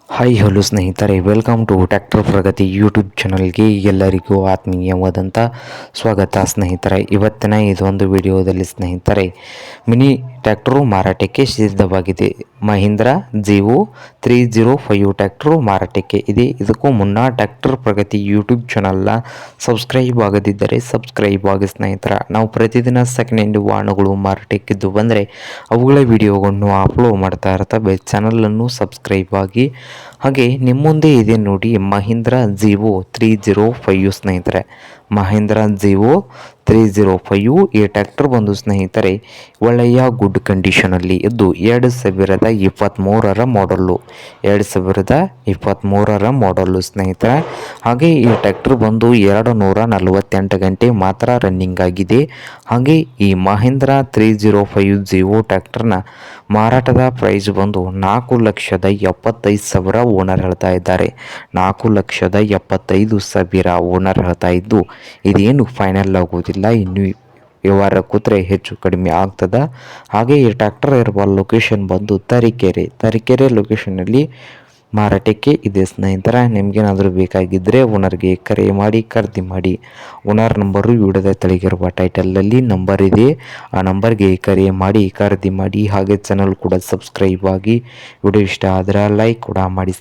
Hi hello ಸ್ನೇಹಿತರೆ, welcome to tractor Pragati YouTube ಚಾನಲ್ಗೆ ಎಲ್ಲರಿಗೂ ಆತ್ಮೀಯವಾದಂಥ ಸ್ವಾಗತ. ಸ್ನೇಹಿತರೆ, ಇವತ್ತಿನ ಇದೊಂದು ವಿಡಿಯೋದಲ್ಲಿ ಸ್ನೇಹಿತರೆ ಮಿನಿ ಟ್ರ್ಯಾಕ್ಟರು ಮಾರಾಟಕ್ಕೆ ಸಿದ್ಧವಾಗಿದೆ. ಮಹೀಂದ್ರ ಜಿವೋ 305 ಟ್ರ್ಯಾಕ್ಟರು ಮಾರಾಟಕ್ಕೆ ಇದೆ. ಇದಕ್ಕೂ ಮುನ್ನ ಟ್ರ್ಯಾಕ್ಟರ್ ಪ್ರಗತಿ ಯೂಟ್ಯೂಬ್ ಚಾನಲ್ನ ಸಬ್ಸ್ಕ್ರೈಬ್ ಆಗದಿದ್ದರೆ ಸಬ್ಸ್ಕ್ರೈಬ್ ಆಗಿ ಸ್ನೇಹಿತರ. ನಾವು ಪ್ರತಿದಿನ ಸೆಕೆಂಡ್ ಹ್ಯಾಂಡ್ ವಾಹನಗಳು ಮಾರಾಟಕ್ಕಿದ್ದು ಬಂದರೆ ಅವುಗಳ ವಿಡಿಯೋಗಳನ್ನು ಅಪ್ಲೋಡ್ ಮಾಡ್ತಾ ಇರ್ತವೆ. ಚಾನಲನ್ನು ಸಬ್ಸ್ಕ್ರೈಬ್ ಆಗಿ. ಹಾಗೆ ನಿಮ್ಮ ಮುಂದೆ ಇದೆ ನೋಡಿ ಮಹೀಂದ್ರ ಜಿವೋ 305 ಸ್ನೇಹಿತರೆ. ಮಹೀಂದ್ರ ಜಿವೋ 305 ಈ ಟ್ರ್ಯಾಕ್ಟರ್ ಬಂದು ಸ್ನೇಹಿತರೆ ಒಳ್ಳೆಯ ಗುಡ್ ಕಂಡೀಷನಲ್ಲಿ ಇದ್ದು 2023ರ ಮಾಡಲ್ಲು. 2023ರ ಮಾಡಲ್ಲು ಸ್ನೇಹಿತರೆ. ಹಾಗೆ ಈ ಟ್ರ್ಯಾಕ್ಟರ್ ಬಂದು 248 ಗಂಟೆ ಮಾತ್ರ ರನ್ನಿಂಗ್ ಆಗಿದೆ. ಹಾಗೆ ಈ ಮಹೀಂದ್ರ 305 ಜಿವೋ ಟ್ರ್ಯಾಕ್ಟರ್ನ ಮಾರಾಟದ ಪ್ರೈಸ್ ಬಂದು 4,75,000 ಓನರ್ ಹೇಳ್ತಾ ಇದ್ದಾರೆ. 4,75,000 ಓನರ್ ಹೇಳ್ತಾ ಇದ್ದು ಇದೇನು ಫೈನಲ್ ಆಗೋದಿಲ್ಲ. ಇನ್ನು ವ್ಯವಹಾರ ಕೂತ್ರೆ ಹೆಚ್ಚು ಕಡಿಮೆ ಆಗ್ತದ. ಹಾಗೆ ಈ ಟ್ರ್ಯಾಕ್ಟರ್ ಇರುವ ಲೊಕೇಶನ್ ಬಂದು ತರೀಕೆರೆ ಲೊಕೇಶನಲ್ಲಿ ಮಾರಾಟಕ್ಕೆ ಇದೆ ಸ್ನೇಹಿತರ. ನಿಮಗೇನಾದರೂ ಬೇಕಾಗಿದ್ದರೆ ಓನರ್ಗೆ ಕರೆ ಮಾಡಿ ಖರೀದಿ ಮಾಡಿ. ಓನರ್ ನಂಬರು ವಿಡಿಯೋದ ತೆಳಗಿರುವ ಟೈಟಲಲ್ಲಿ ನಂಬರ್ ಇದೆ. ಆ ನಂಬರ್ಗೆ ಕರೆ ಮಾಡಿ ಖರೀದಿ ಮಾಡಿ. ಹಾಗೆ ಚಾನಲ್ ಕೂಡ ಸಬ್ಸ್ಕ್ರೈಬ್ ಆಗಿ. ವಿಡಿಯೋ ಇಷ್ಟ ಆದರೆ ಲೈಕ್ ಕೂಡ ಮಾಡಿ.